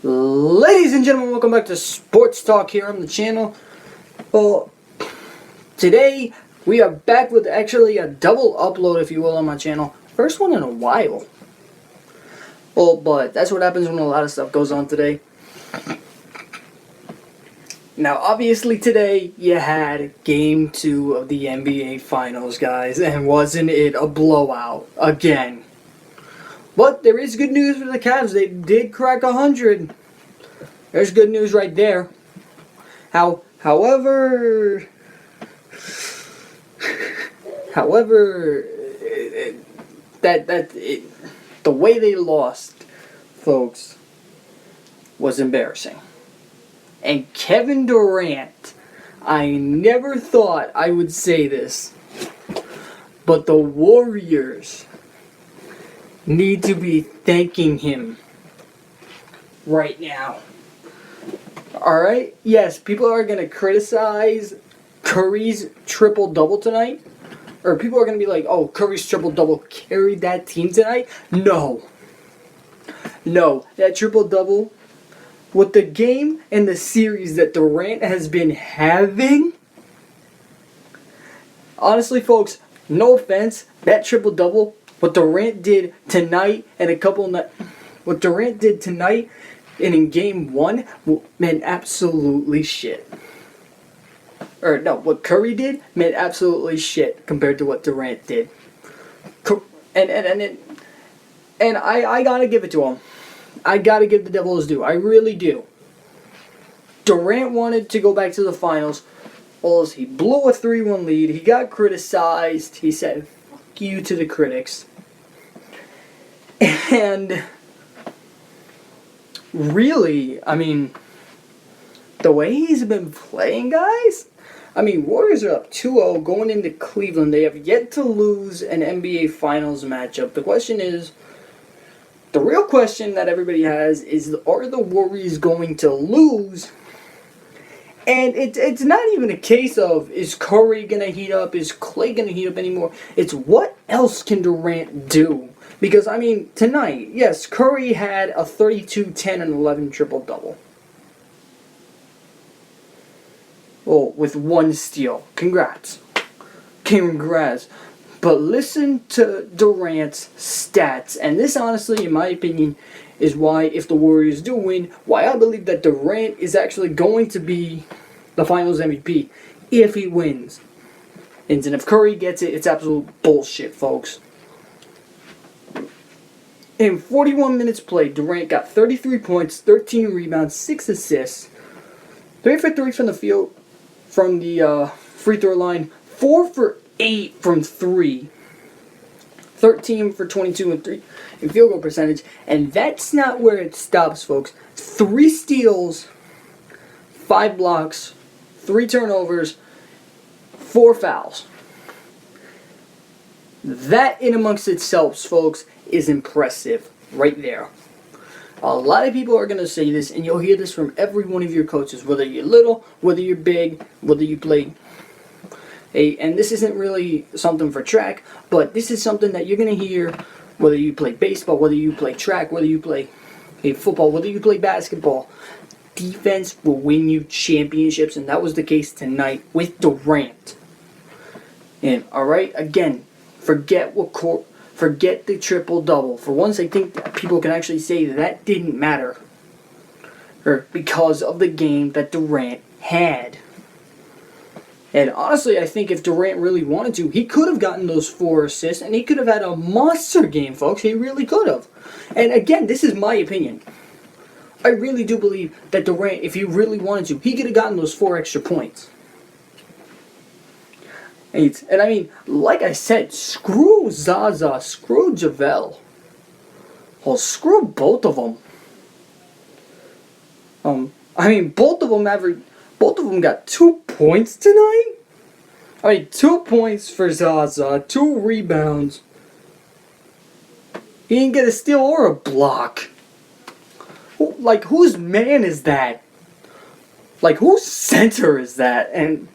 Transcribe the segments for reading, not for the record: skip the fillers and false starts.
Ladies and gentlemen, welcome back to Sports Talk here on the channel. Well, today we are back with actually a double upload, if you will, on my channel. First one in a while. Well, but that's what happens when a lot of stuff goes on today. Now, obviously today you had Game 2 of the NBA Finals, guys, and wasn't it a blowout again? But there is good news for the Cavs. They did crack 100. There's good news right there. However, the way they lost, folks, was embarrassing. And Kevin Durant, I never thought I would say this, but the Warriors need to be thanking him right now. Alright? Yes, people are going to criticize Curry's triple-double tonight. Or people are going to be like, oh, Curry's triple-double carried that team tonight. No. No. That triple-double, with the game and the series that Durant has been having, honestly, folks, no offense, that triple-double, what Durant did tonight and what Durant did tonight and in game 1 meant absolutely shit. Or no, what Curry did meant absolutely shit compared to what Durant did. And I gotta give it to him. I gotta give the devil his due. I really do. Durant wanted to go back to the finals. Well, he blew a 3-1 lead. He got criticized. He said, fuck you to the critics. And really, I mean, the way he's been playing, guys, I mean, Warriors are up 2-0 going into Cleveland. They have yet to lose an NBA Finals matchup. The real question that everybody has is, are the Warriors going to lose? And it's not even a case of, is Curry going to heat up? Is Klay going to heat up anymore? It's what else can Durant do? Because, I mean, tonight, yes, Curry had a 32, 10, and 11 triple-double. Well, with 1 steal. Congrats. Congrats. But listen to Durant's stats. And this, honestly, in my opinion, is why, if the Warriors do win, why I believe that Durant is actually going to be the Finals MVP if he wins. And if Curry gets it, it's absolute bullshit, folks. In 41 minutes played, Durant got 33 points, 13 rebounds, 6 assists, 3 for 3 from the field, from the free throw line, 4 for 8 from 3, 13 for 22 and 3 in field goal percentage, and that's not where it stops, folks. 3 steals, 5 blocks, 3 turnovers, 4 fouls. That in amongst itself, folks, is impressive right there. A lot of people are going to say this, and you'll hear this from every one of your coaches, whether you're little, whether you're big, whether you play. And this isn't really something for track, but this is something that you're going to hear whether you play baseball, whether you play track, whether you play football, whether you play basketball. Defense will win you championships, and that was the case tonight with Durant. And, alright, again, forget the triple-double. For once, I think that people can actually say that didn't matter. Or because of the game that Durant had. And honestly, I think if Durant really wanted to, he could have gotten those 4 assists, and he could have had a monster game, folks. He really could have. And again, this is my opinion. I really do believe that Durant, if he really wanted to, he could have gotten those 4 extra points. And I mean, like I said, screw Zaza, screw JaVale. Well, screw both of them. I mean, both of them got 2 points tonight. I mean, 2 points for Zaza, 2 rebounds. He didn't get a steal or a block. Like, whose man is that? Like, whose center is that? And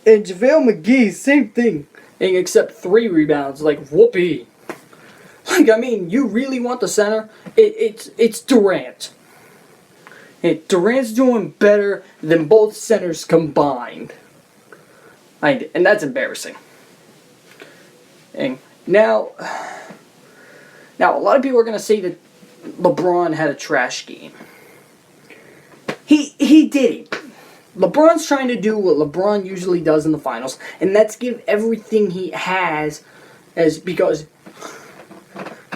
JaVale McGee, same thing. Except 3 rebounds, like, whoopee. Like, I mean, you really want the center? It's Durant. Durant's doing better than both centers combined. And that's embarrassing. And now a lot of people are going to say that LeBron had a trash game. He did. LeBron's trying to do what LeBron usually does in the finals, and that's give everything he has because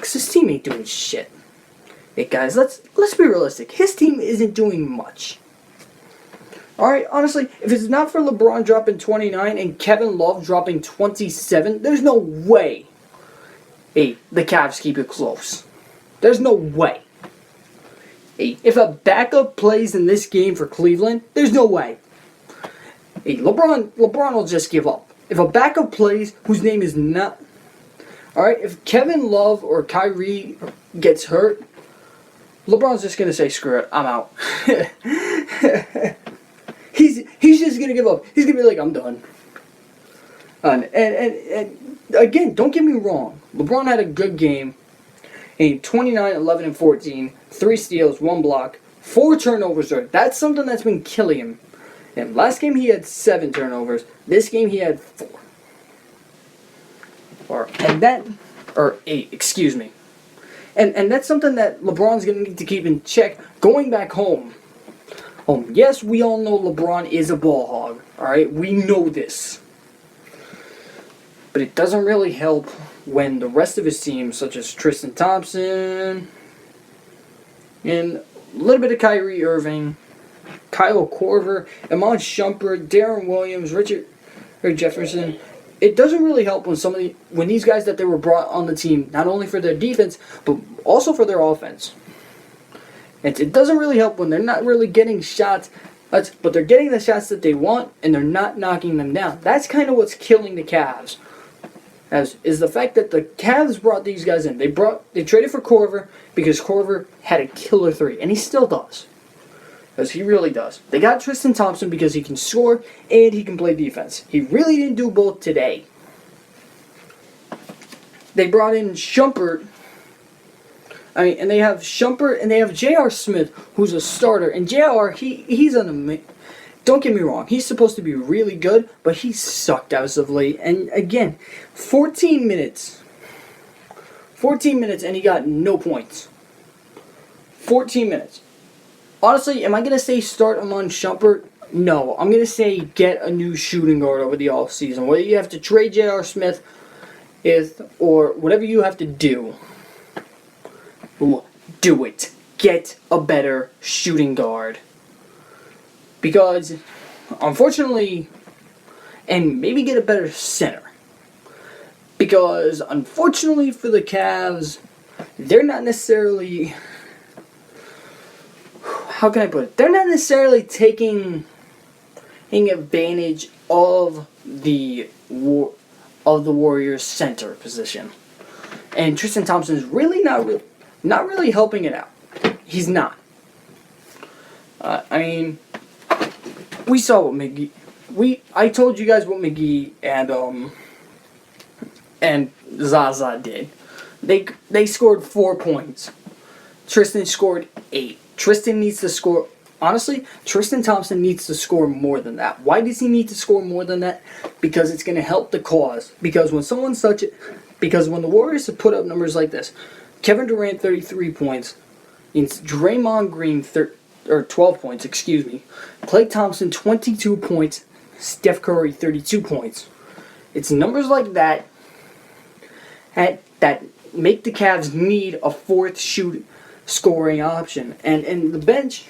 his team ain't doing shit. Hey guys, let's be realistic. His team isn't doing much. Alright, honestly, if it's not for LeBron dropping 29 and Kevin Love dropping 27, there's no way the Cavs keep it close. There's no way. If a backup plays in this game for Cleveland, there's no way. LeBron will just give up. If a backup plays whose name is not... Alright, if Kevin Love or Kyrie gets hurt, LeBron's just going to say, screw it, I'm out. He's just going to give up. He's going to be like, I'm done. And again, don't get me wrong. LeBron had a good game. 29, 11, and 14. 3 steals, 1 block, 4 turnovers. That's something that's been killing him. And last game he had 7 turnovers. This game he had 4. Or 8, excuse me. And that's something that LeBron's going to need to keep in check going back home. Yes, we all know LeBron is a ball hog. Alright, we know this. But it doesn't really help when the rest of his team, such as Tristan Thompson, and a little bit of Kyrie Irving, Kyle Korver, Iman Shumpert, Darren Williams, Richard Jefferson. It doesn't really help when these guys that they were brought on the team, not only for their defense, but also for their offense. It doesn't really help when they're not really getting shots, but they're getting the shots that they want, and they're not knocking them down. That's kind of what's killing the Cavs. Is the fact that the Cavs brought these guys in. They traded for Korver because Korver had a killer 3, and he still does. Because he really does. They got Tristan Thompson because he can score and he can play defense. He really didn't do both today. They brought in Shumpert. And they have Shumpert and they have J.R. Smith, who's a starter. And J.R., he's an amazing... Don't get me wrong, he's supposed to be really good, but he sucked as of late. And again, 14 minutes. 14 minutes and he got no points. 14 minutes. Honestly, am I going to say start Iman Shumpert? No. I'm going to say get a new shooting guard over the offseason. Whether you have to trade J.R. Smith or whatever you have to do, do it. Get a better shooting guard. Because, unfortunately, and maybe get a better center. Because, unfortunately for the Cavs, they're not necessarily... How can I put it? They're not necessarily taking advantage of the Warriors' center position. And Tristan Thompson is really not really helping it out. He's not. We saw what McGee... I told you guys what McGee and Zaza did. They scored 4 points. Tristan scored 8. Tristan needs to score... Honestly, Tristan Thompson needs to score more than that. Why does he need to score more than that? Because it's going to help the cause. Because when the Warriors have put up numbers like this, Kevin Durant 33 points, Draymond Green 12 points, excuse me. Klay Thompson 22 points, Steph Curry 32 points. It's numbers like that that make the Cavs need a fourth scoring option. And the bench,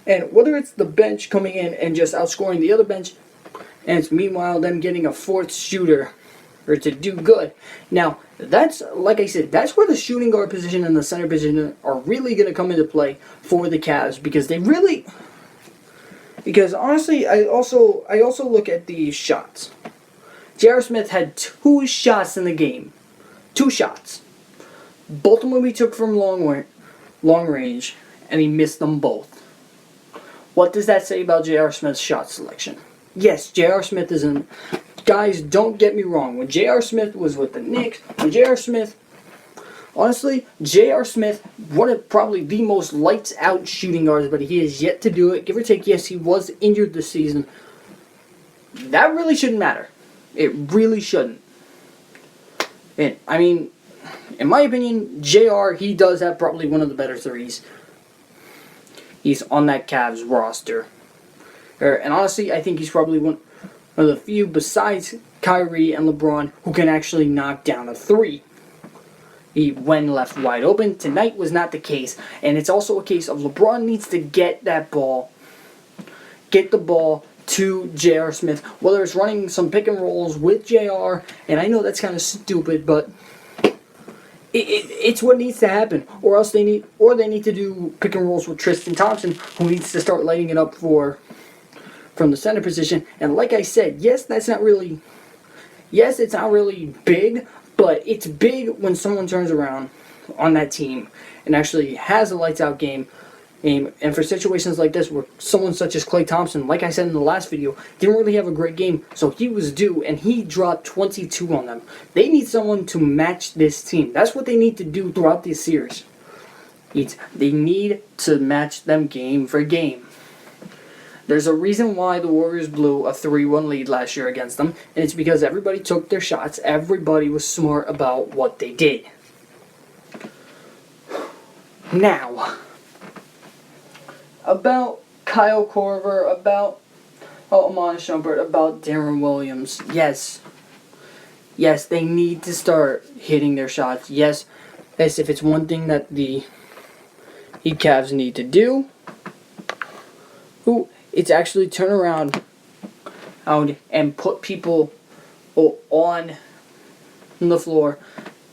and whether it's the bench coming in and just outscoring the other bench, and it's meanwhile them getting a fourth shooter or to do good. Now, that's, like I said, that's where the shooting guard position and the center position are really going to come into play for the Cavs, because honestly, I also look at the shots. J.R. Smith had 2 shots in the game. 2 shots. Both of them he took from long range, and he missed them both. What does that say about J.R. Smith's shot selection? Yes, J.R. Smith isn't... Guys, don't get me wrong. When J.R. Smith was with the Knicks, when J.R. Smith Honestly, J.R. Smith, one of probably the most lights out shooting guards, but he has yet to do it. Give or take, yes, he was injured this season. That really shouldn't matter. It really shouldn't. And, I mean, in my opinion, JR, he does have probably one of the better threes. He's on that Cavs roster. And honestly, I think he's probably one of the few besides Kyrie and LeBron who can actually knock down a three. When left wide open. Tonight was not the case. And it's also a case of LeBron needs to get that ball. Get the ball to J.R. Smith. Whether it's running some pick and rolls with J.R. And I know that's kind of stupid, but it's what needs to happen. Or else they need to do pick and rolls with Tristan Thompson, who needs to start lighting it up from the center position. And like I said, yes, it's not really big, but it's big when someone turns around on that team and actually has a lights-out game. And for situations like this where someone such as Klay Thompson, like I said in the last video, didn't really have a great game, so he was due, and he dropped 22 on them. They need someone to match this team. That's what they need to do throughout this series. They need to match them game for game. There's a reason why the Warriors blew a 3-1 lead last year against them, and it's because everybody took their shots. Everybody was smart about what they did. Now, about Kyle Korver, about Iman Shumpert, about Darren Williams. Yes, they need to start hitting their shots. Yes, if it's one thing that the Heat Cavs need to do, it's actually turn around and put people on the floor,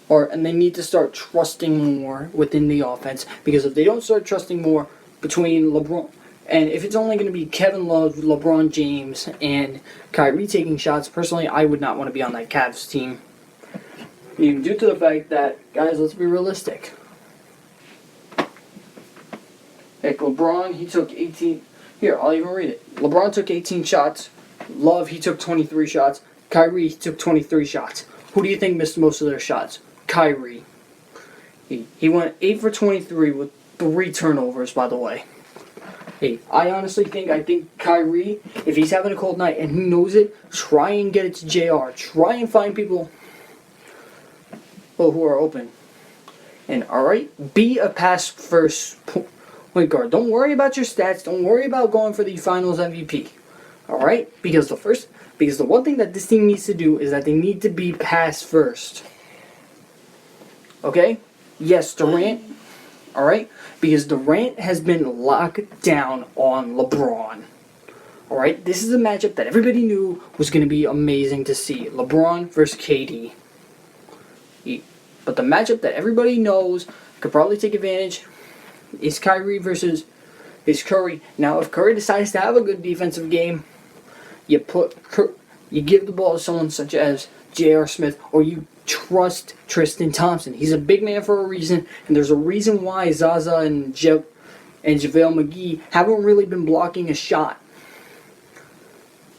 and they need to start trusting more within the offense. Because if they don't start trusting more between LeBron, and if it's only going to be Kevin Love, LeBron James, and Kyrie taking shots, personally, I would not want to be on that Cavs team. Even due to the fact that, guys, let's be realistic. Heck, LeBron, he took 18. Here, I'll even read it. LeBron took 18 shots. Love, he took 23 shots. Kyrie took 23 shots. Who do you think missed most of their shots? Kyrie. He went 8 for 23 with 3 turnovers, by the way. Hey, I think Kyrie, if he's having a cold night and he knows it, try and get it to JR. Try and find people who are open. And, alright, be a pass-first point guard. Don't worry about your stats. Don't worry about going for the finals MVP. Alright? Because the one thing that this team needs to do is that they need to be pass-first. Okay? Yes, Durant. Alright? Because Durant has been locked down on LeBron. Alright? This is a matchup that everybody knew was going to be amazing to see. LeBron versus KD. But the matchup that everybody knows could probably take advantage is Kyrie versus Curry. Now, if Curry decides to have a good defensive game, you give the ball to someone such as J.R. Smith, or you trust Tristan Thompson. He's a big man for a reason, and there's a reason why Zaza and JaVale McGee haven't really been blocking a shot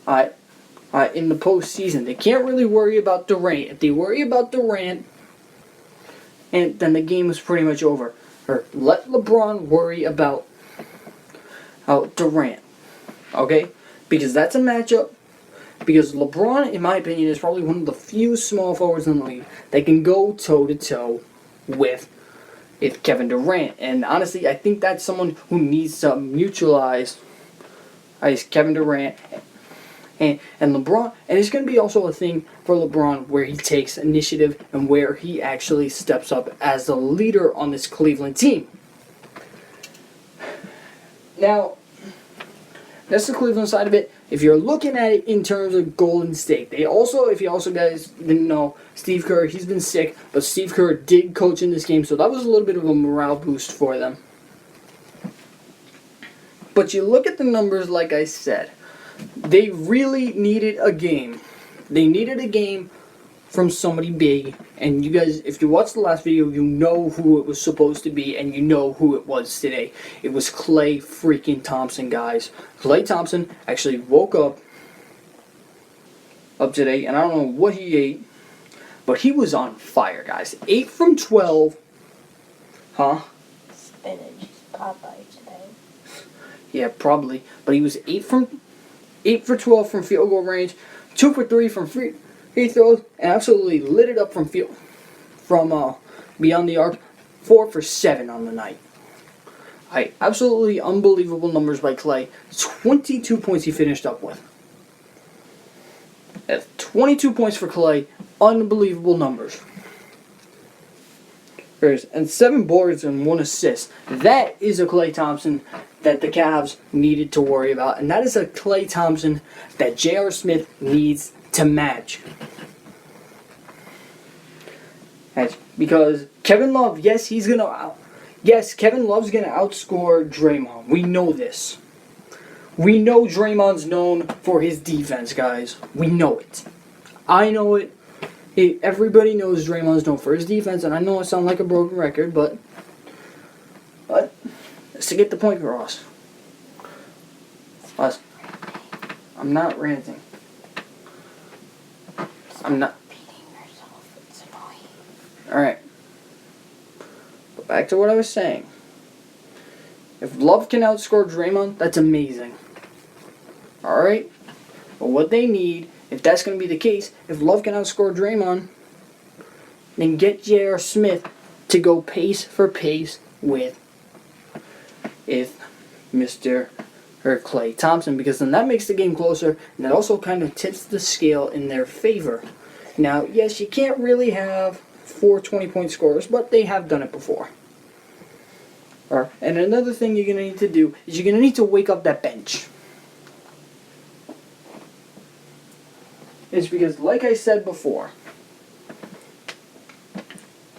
in the postseason. They can't really worry about Durant. If they worry about Durant, and then the game is pretty much over. Or let LeBron worry about Durant. Okay? Because that's a matchup. Because LeBron, in my opinion, is probably one of the few small forwards in the league that can go toe-to-toe with Kevin Durant. And honestly, I think that's someone who needs to neutralize Kevin Durant and LeBron. And it's going to be also a thing for LeBron where he takes initiative and where he actually steps up as the leader on this Cleveland team. Now, that's the Cleveland side of it. If you're looking at it in terms of Golden State, if you also guys didn't know, Steve Kerr, he's been sick, but Steve Kerr did coach in this game, so that was a little bit of a morale boost for them. But you look at the numbers, like I said, they really needed a game. They needed a game from somebody big. And you guys, if you watched the last video, you know who it was supposed to be, and you know who it was today. It was Klay freaking Thompson, guys. Klay Thompson actually woke up today, and I don't know what he ate, but he was on fire, guys. 8 from 12, Huh? Spinach is Popeye today. Yeah, probably. But he was 8 for 12 from field goal range, 2 for 3 from free throws, and absolutely lit it up from beyond the arc. 4 for 7 on the night. Absolutely unbelievable numbers by Klay. 22 points he finished up with. That's 22 points for Klay. Unbelievable numbers. And 7 boards and 1 assist. That is a Klay Thompson that the Cavs needed to worry about. And that is a Klay Thompson that J.R. Smith needs to match. Because Kevin Love, Kevin Love's going to outscore Draymond. We know this. We know Draymond's known for his defense, guys. We know it. I know it. Everybody knows Draymond's known for his defense, and I know I sound like a broken record, but it's to get the point across. I'm not ranting. I'm not. Beating yourself. It's annoying. Alright. But back to what I was saying. If Love can outscore Draymond, that's amazing. Alright? But what they need, if that's going to be the case, if Love can outscore Draymond, then get J.R. Smith to go pace for pace with Mr. Klay Thompson, because then that makes the game closer, and that also kind of tips the scale in their favor. Now, yes, you can't really have 4 20-point scorers, but they have done it before. And another thing you're going to need to do is you're going to need to wake up that bench. It's because, like I said before,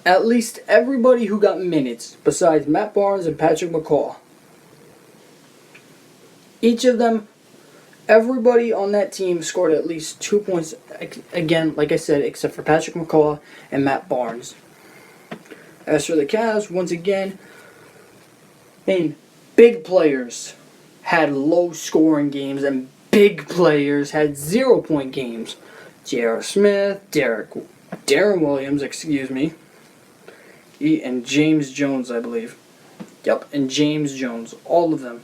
at least everybody who got minutes, besides Matt Barnes and Patrick McCaw, each of them, everybody on that team scored at least 2 points, again, like I said, except for Patrick McCaw and Matt Barnes. As for the Cavs, once again, big players had low-scoring games, and big players had 0-point games. J.R. Smith, Darren Williams, and James Jones, I believe. Yep, and James Jones, all of them.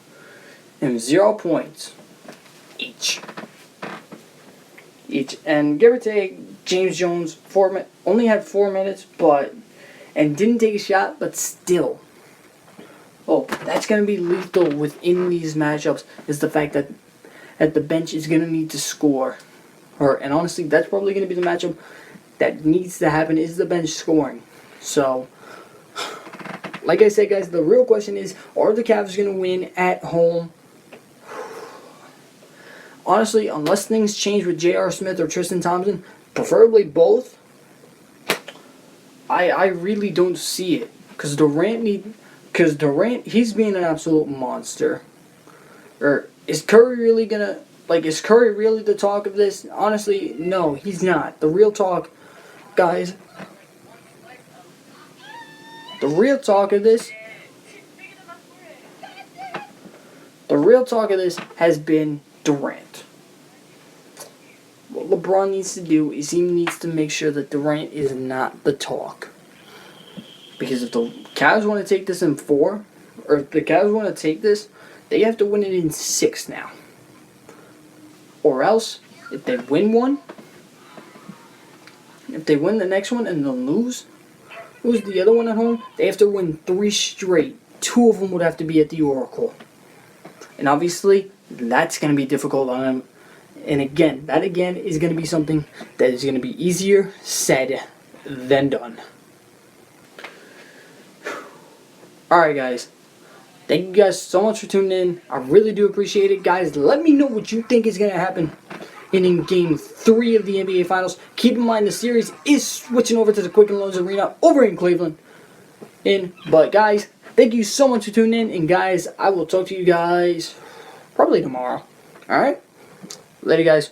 And 0 points each. And give or take, James Jones only had 4 minutes, and didn't take a shot, but still. Oh, that's going to be lethal within these matchups, is the fact that the bench is going to need to score. And honestly, that's probably going to be the matchup that needs to happen, is the bench scoring. So, like I said, guys, the real question is, are the Cavs going to win at home? Honestly, unless things change with J.R. Smith or Tristan Thompson, preferably both, I really don't see it. Because Durant, he's being an absolute monster. Is Curry really the talk of this? Honestly, no, he's not. The real talk, guys, has been Durant. What LeBron needs to do is he needs to make sure that Durant is not the talk. Because if the Cavs want to take this in 4, or if the Cavs want to take this, they have to win it in 6 now. Or else, if they win the next one and then lose the other one at home, they have to win 3 straight. 2 of them would have to be at the Oracle. And obviously, that's going to be difficult on them. And that is going to be something that is going to be easier said than done. Alright, guys. Thank you guys so much for tuning in. I really do appreciate it, guys. Let me know what you think is going to happen in Game 3 of the NBA Finals. Keep in mind the series is switching over to the Quicken Loans Arena over in Cleveland. But, guys, thank you so much for tuning in. And, guys, I will talk to you guys probably tomorrow. Alright? Later, guys.